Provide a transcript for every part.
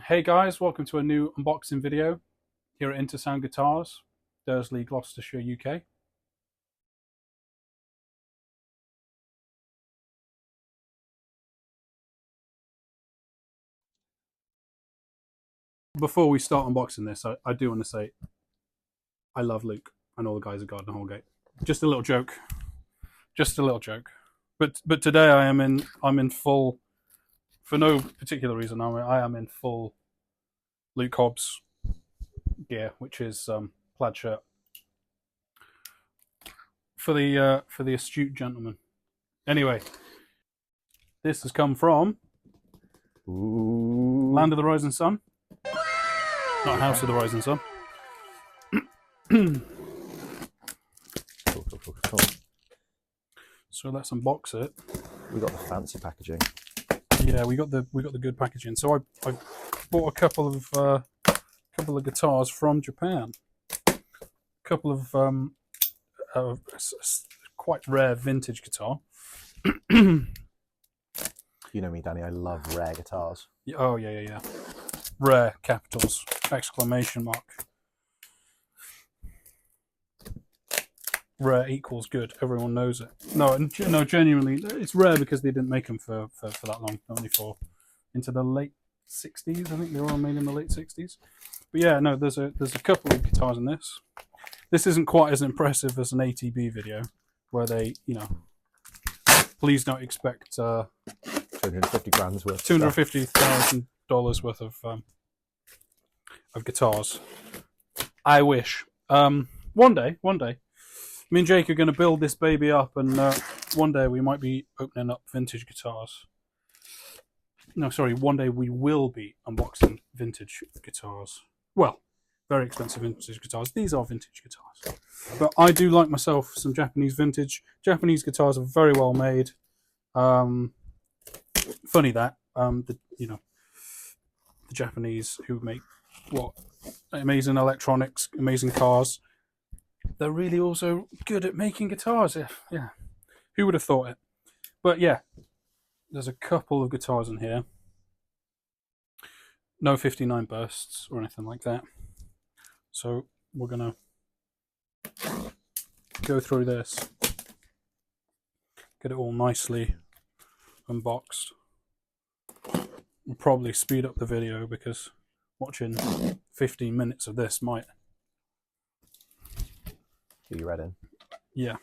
Hey guys, welcome to a new unboxing video here at Intersound Guitars, Dursley, Gloucestershire, UK. Before we start unboxing this, I do want to say I love Luke and all the guys at Garden Holgate. Just a little joke. Just a little joke. But today I'm in full, for no particular reason, I am in full Luke Hobbs gear, which is plaid shirt. For the astute gentleman. Anyway, this has come from Land of the Rising Sun. Not House of the Rising Sun. Cool. So let's unbox it. We got the fancy packaging. Yeah, we got the good packaging. So I bought a couple of guitars from Japan. A couple of quite rare vintage guitar. You know me, Danny. I love rare guitars. Oh yeah. Rare capitals, exclamation mark. Rare equals good. Everyone knows it. No, genuinely, it's rare because they didn't make them for that long. Only for into the late 60s. I think they were all made in the late 60s. But yeah, no, there's a couple of guitars in this. This isn't quite as impressive as an ATB video, where they, please don't expect 250 grand's worth. $250,000 worth of guitars. I wish. One day, me and Jake are going to build this baby up, and one day we might be opening up vintage guitars. No, sorry, one day we will be unboxing vintage guitars. Well, very expensive vintage guitars. These are vintage guitars. But I do like myself some Japanese vintage. Japanese guitars are very well made. Funny that the Japanese who make what amazing electronics, amazing cars, they're really also good at making guitars. Yeah, who would have thought it? But yeah, there's a couple of guitars in here. No 59 bursts or anything like that. So we're gonna go through this, get it all nicely unboxed. We'll probably speed up the video because watching 15 minutes of this might. Are you ready? Yeah.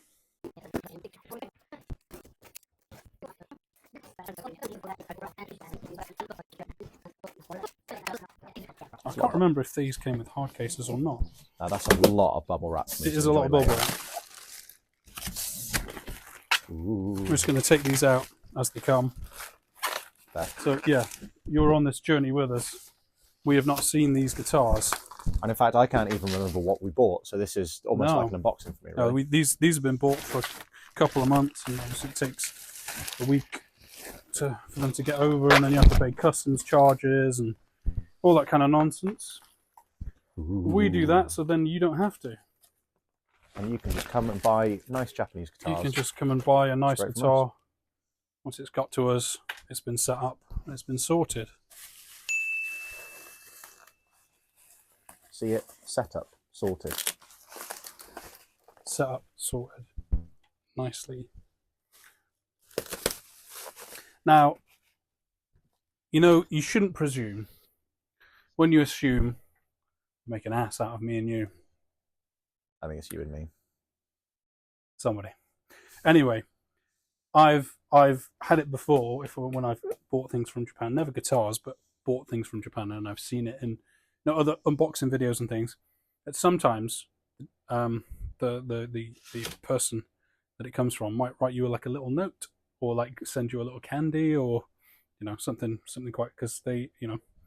I can't remember if these came with hard cases or not. Now that's a lot of bubble wrap. It is a lot of bubble wrap. I'm just going to take these out as they come. There. So yeah, you're on this journey with us. We have not seen these guitars. And in fact, I can't even remember what we bought, so this is almost like an unboxing for me. Really. No, these have been bought for a couple of months, and obviously it takes a week for them to get over, and then you have to pay customs charges and all that kind of nonsense. We do that, so then you don't have to. And you can just come and buy nice Japanese guitars. You can just come and buy a nice guitar. Once it's got to us, it's been set up, and it's been sorted. See it? Set up, sorted. Set up, sorted. Nicely. Now, you shouldn't presume. When you assume, make an ass out of me and you. I think it's you and me. Somebody. Anyway, I've had it before when I've bought things from Japan. Never guitars, but bought things from Japan, and I've seen it in other unboxing videos and things. That sometimes the person that it comes from might write you like a little note, or like send you a little candy, or something quite, because they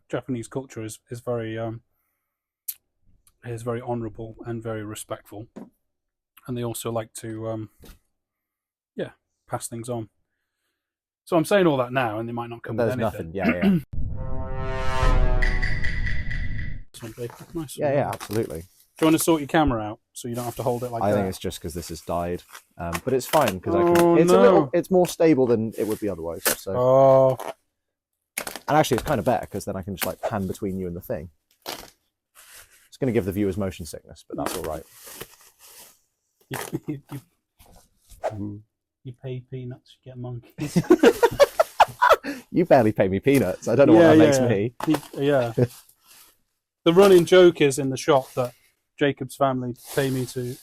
Japanese culture is very honourable and very respectful, and they also like to pass things on. So I'm saying all that now, and they might not come with anything. Nothing. Yeah. Nice. Yeah, absolutely. Do you want to sort your camera out so you don't have to hold it like that? I think it's just because this has died, but it's fine because it's more stable than it would be otherwise. So. Oh, And actually, it's kind of better because then I can just like pan between you and the thing. It's going to give the viewers motion sickness, but that's all right. You pay peanuts, you get monkeys. You barely pay me peanuts. I don't know what that makes me. Yeah. The running joke is in the shop that Jacob's family pay me to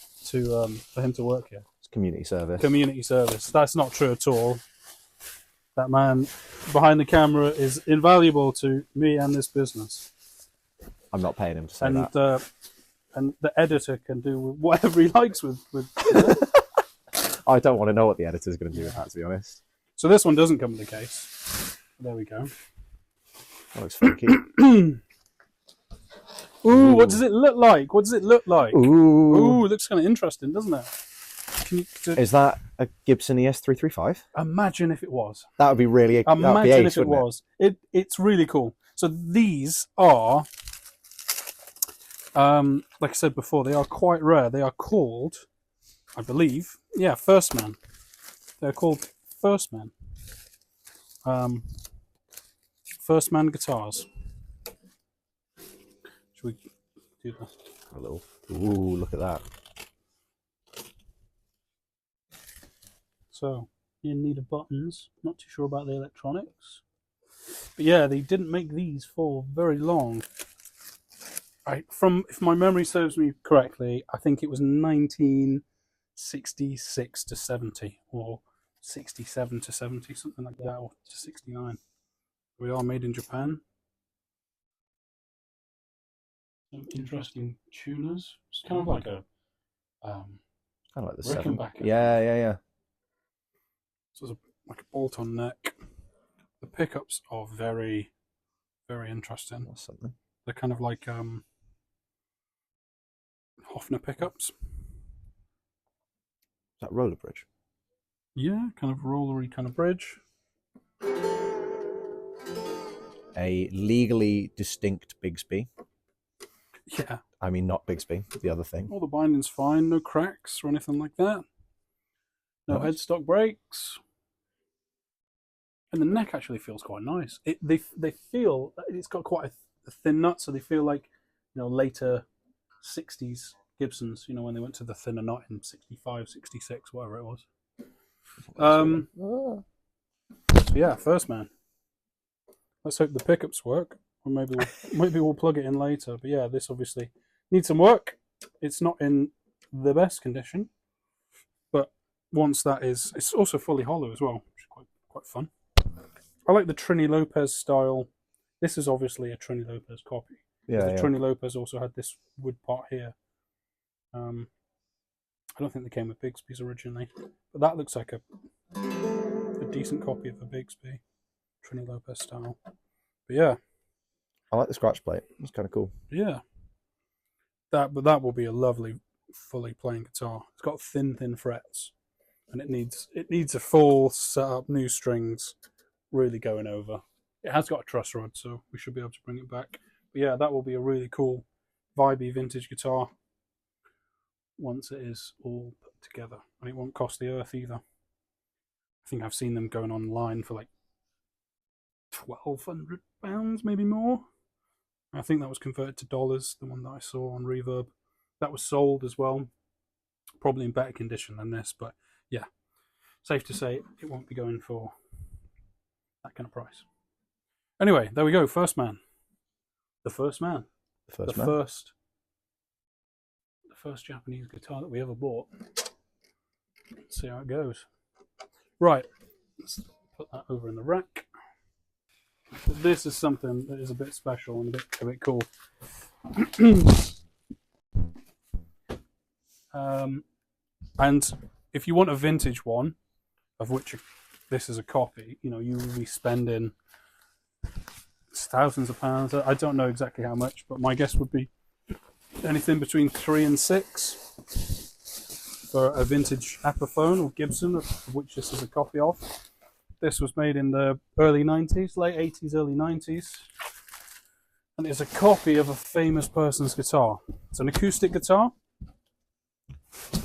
for him to work here. It's community service. Community service. That's not true at all. That man behind the camera is invaluable to me and this business. I'm not paying him to say that. And the editor can do whatever he likes with I don't want to know what the editor's going to do with that, to be honest. So this one doesn't come in the case. There we go. That looks funky. Ooh, what does it look like? What does it look like? Ooh, it looks kind of interesting, doesn't it? Is that a Gibson ES335? Imagine if it was. That would be really. Imagine if it was. It's really cool. So these are, like I said before, they are quite rare. They are called, I believe, First Man. They're called First Man. First Man guitars. Should we do that? A little. Ooh, look at that. So, in need of buttons. Not too sure about the electronics. But yeah, they didn't make these for very long. Right, if my memory serves me correctly, I think it was 1966 to 70, or 67 to 70, something like that, or to 69. We are made in Japan. Some interesting tuners. It's kind of like a kind of like the Rickenbacker. Yeah. So it's like a bolt-on neck. The pickups are very, very interesting. That's something. They're kind of like Hofner pickups. Is that roller bridge? Yeah, kind of rollery kind of bridge. A legally distinct Bigsby. Yeah. I mean, not Bigsby, the other thing. All the binding's fine, no cracks or anything like that. No headstock breaks. And the neck actually feels quite nice. They feel, it's got quite a thin nut, so they feel like, later 60s Gibsons, when they went to the thinner nut in 65, 66, whatever it was. So yeah, First Man. Let's hope the pickups work, or maybe we'll plug it in later. But yeah, this obviously needs some work. It's not in the best condition, but once that is, it's also fully hollow as well, which is quite fun. I like the Trini Lopez style. This is obviously a Trini Lopez copy. Yeah. Trini Lopez also had this wood part here. I don't think they came with Bigsby's originally, but that looks like a decent copy of a Bigsby, Trini Lopez style. But yeah, I like the scratch plate. It's kind of cool. Yeah, that will be a lovely, fully playing guitar. It's got thin frets, and it needs a full setup, new strings, really going over. It has got a truss rod, so we should be able to bring it back. But yeah, that will be a really cool, vibey vintage guitar once it is all put together, and it won't cost the earth either. I think I've seen them going online for like £1,200, maybe more. I think that was converted to dollars, the one that I saw on Reverb. That was sold as well, probably in better condition than this, but yeah, safe to say it won't be going for that kind of price. Anyway, there we go, First Man. The First Man. The first Japanese guitar that we ever bought. Let's see how it goes. Right, let's put that over in the rack. This is something that is a bit special and a bit cool. And if you want a vintage one, of which this is a copy, you will be spending thousands of pounds. I don't know exactly how much, but my guess would be anything between 3 and 6 for a vintage Epiphone or Gibson, of which this is a copy of. This was made in the early 90s, late 80s, early 90s. And it's a copy of a famous person's guitar. It's an acoustic guitar.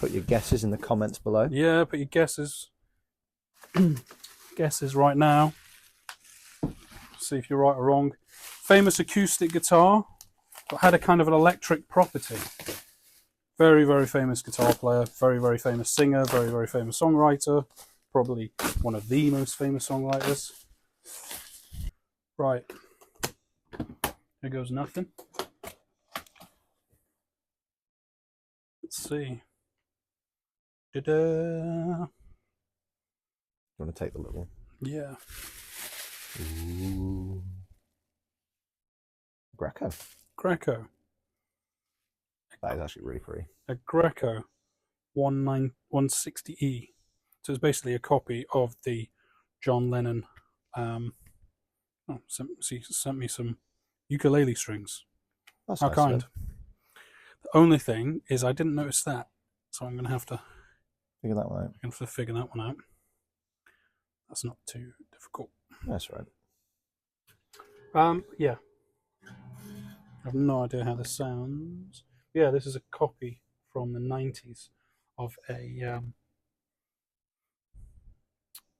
Put your guesses in the comments below. Yeah, put your guesses right now. see if you're right or wrong. Famous acoustic guitar, but had a kind of an electric property. Very, very famous guitar player, very, very famous singer, very, very famous songwriter. Probably one of the most famous songwriters. Right. Here goes nothing. Let's see. Ta-da! You want to take the little? Yeah. Ooh. Greco. Greco. That is actually really pretty. A Greco 160E. So it's basically a copy of the John Lennon. Sent me some ukulele strings. That's How nice, kind. though. The only thing is I didn't notice that, so I'm going to have to Figure that one out. figure that one out. That's not too difficult. That's right. Yeah. I have no idea how this sounds. Yeah, this is a copy from the 90s of a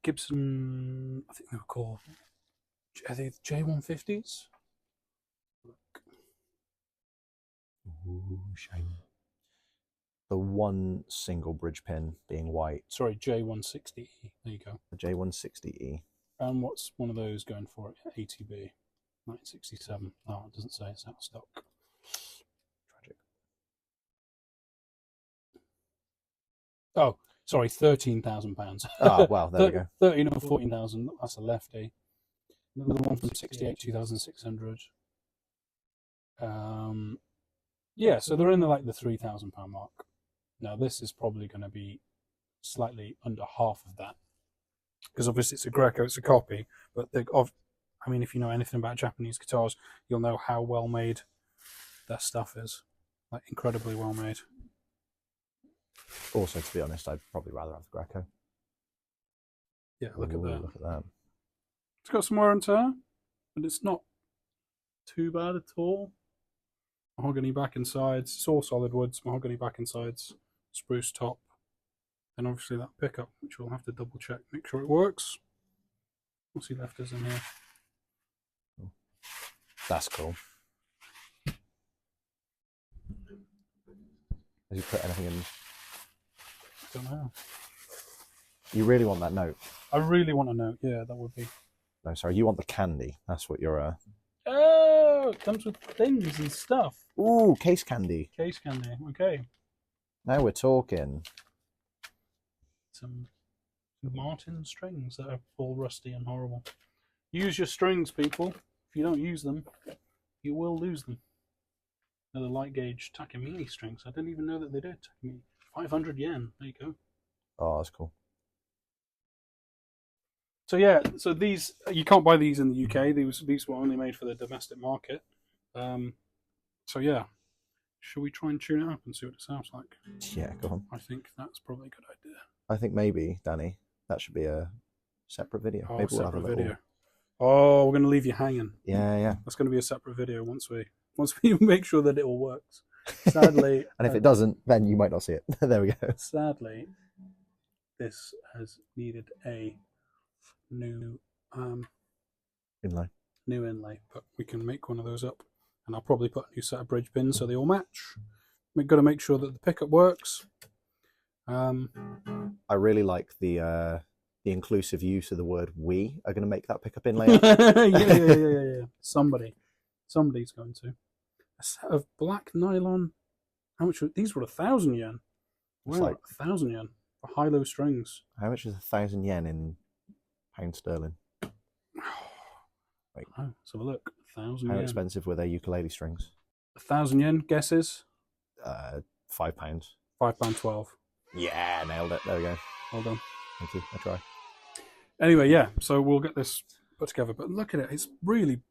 Gibson, I think they were called, are they J150s? Ooh, shiny. The one single bridge pin being white. Sorry, J160E. There you go. The J160E. And what's one of those going for it? ATB, 1967. Oh, it doesn't say, it's out of stock. Tragic. Oh, sorry, £13,000. Oh, well, there we go. 13 or 14,000, that's a lefty. Another one from 68, 2,600. Yeah, so they're in the £3,000 mark. Now this is probably going to be slightly under half of that, because obviously it's a Greco, it's a copy. But I mean, if you know anything about Japanese guitars, you'll know how well made their stuff is, like incredibly well made. Also, to be honest, I'd probably rather have the Greco. Yeah, look at that. Look at that. It's got some wear and tear, but it's not too bad at all. Mahogany back and sides. It's all solid woods. Mahogany back and sides. Spruce top. And obviously that pickup, which we'll have to double check, make sure it works. What's he left us in here? That's cool. Has he put anything in? I don't know. You really want that note? I really want a note. Yeah, that would be. No, sorry. You want the candy. That's what you're. Oh, it comes with things and stuff. Ooh, case candy. Case candy. Okay. Now we're talking. Some Martin strings that are all rusty and horrible. Use your strings, people. If you don't use them, you will lose them. Another light gauge Takamine strings. I didn't even know that they did. Takamine. 500 yen. There you go. Oh, that's cool. So yeah, so these you can't buy these in the UK. These were only made for the domestic market. So yeah, should we try and tune it up and see what it sounds like? Yeah, go on. I think that's probably a good idea. I think maybe, Danny, that should be a separate video. Oh, maybe we'll have a separate little... video. Oh, we're going to leave you hanging. Yeah. That's going to be a separate video once we make sure that it all works. Sadly, and if it doesn't, then you might not see it. There we go. Sadly, this has needed a new inlay, but we can make one of those up, and I'll probably put a new set of bridge pins so they all match. We've got to make sure that the pickup works. I really like the inclusive use of the word "we" are going to make that pickup inlay. yeah. Somebody's going to. A set of black nylon. How much? These were 1,000 yen. Wow, like 1,000 yen for high-low strings. How much is 1,000 yen in pound sterling? Wait, let's have a look. 1,000 how yen. expensive were their ukulele strings? 1,000 yen. Guesses? £5. £5.12. Yeah, nailed it. There we go. Well done. Thank you. I try. Anyway, yeah. So we'll get this put together. But look at it. It's really,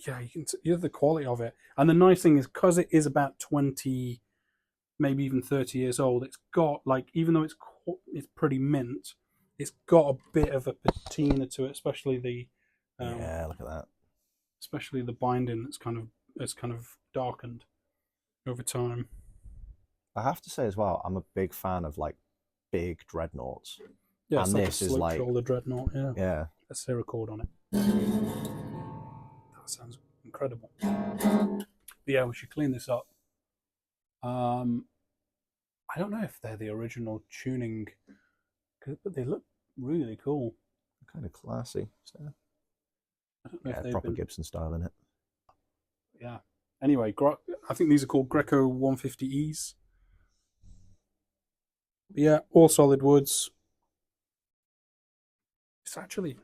yeah. You have the quality of it, and the nice thing is because it is about 20, maybe even 30 years old. It's got even though it's pretty mint, it's got a bit of a patina to it, especially the. Yeah, look at that. Especially the binding that's kind of darkened over time. I have to say as well, I'm a big fan of big dreadnoughts. Yeah, and it's this is shoulder dreadnought. Yeah. Yeah. Let's hear a chord on it. That sounds incredible. But yeah, we should clean this up. I don't know if they're the original tuning, but they look really cool. Kind of classy. So, I don't know yeah, if they've proper been... Gibson style in it. Yeah. Anyway, I think these are called Greco 150Es. But yeah, all solid woods. It's actually,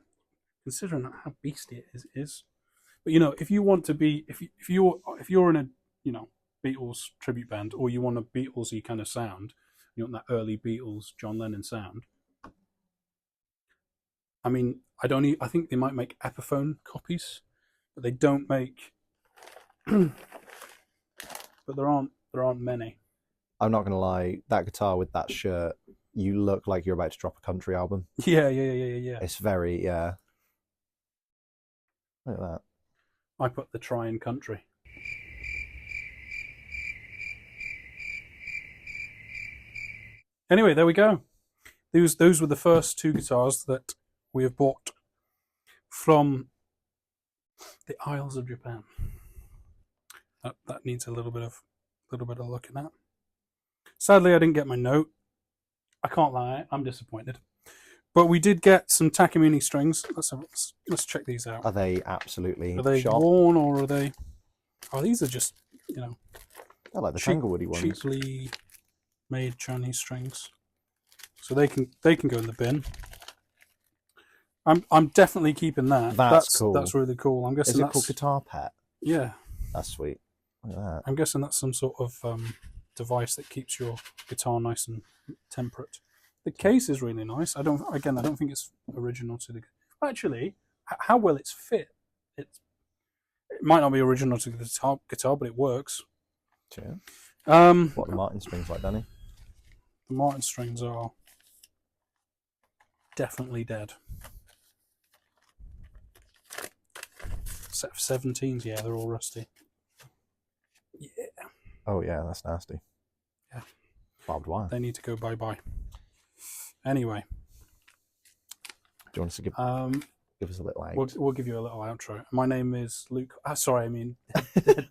considering how beastly it is. But you know, if you want to be, if you're in a, you know, Beatles tribute band, or you want a Beatlesy kind of sound, you want that early Beatles John Lennon sound. I mean, I think they might make Epiphone copies, but they don't make. But there aren't many. I'm not gonna lie, that guitar with that shirt, you look like you're about to drop a country album. Yeah. It's very, yeah. Look at that. I put the Trying Country. Anyway, there we go. Those were the first two guitars that we have bought from the Isles of Japan. That needs a little bit of looking at. Sadly, I didn't get my note. I can't lie, I'm disappointed. But we did get some Takamine strings. Let's check these out. Are they absolutely Are they sharp? worn, or are they? Oh, these are just, you know, They're like the Tanglewoody ones. cheaply made Chinese strings. So they can go in the bin. I'm definitely keeping that. That's cool. That's really cool. I'm guessing Is it called Guitar Pet? Yeah. That's sweet. Look at that. I'm guessing that's some sort of device that keeps your guitar nice and temperate. The case is really nice. I don't think it's original to the. Actually, how well it's fit. It might not be original to the guitar, but it works. Yeah. What are the Martin strings like, Danny? The Martin strings are definitely dead. Set of 17s, yeah, they're all rusty. Yeah. Oh yeah, that's nasty. Yeah. Barbed wire. They need to go bye-bye. Anyway. Do you want us to give us a little out? We'll give you a little outro. My name is Luke. Sorry, I mean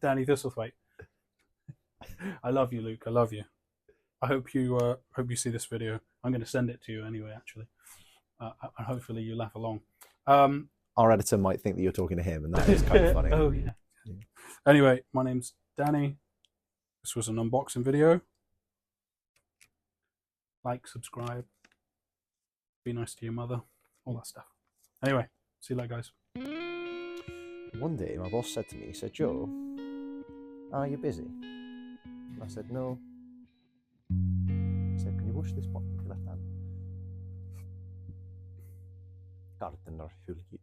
Danny Thistlethwaite. I love you, Luke. I love you. I hope you see this video. I'm going to send it to you anyway, actually. And hopefully you laugh along. Our editor might think that you're talking to him, and that is kind of funny. Oh, yeah. Anyway, my name's Danny. This was an unboxing video. Like, subscribe. Be nice to your mother. All that stuff. Anyway, see you later, guys. One day, my boss said to me, he said, "Joe, are you busy?" And I said, "No." He said, "Can you wash this pot with your left hand?" Gardener Hulgit.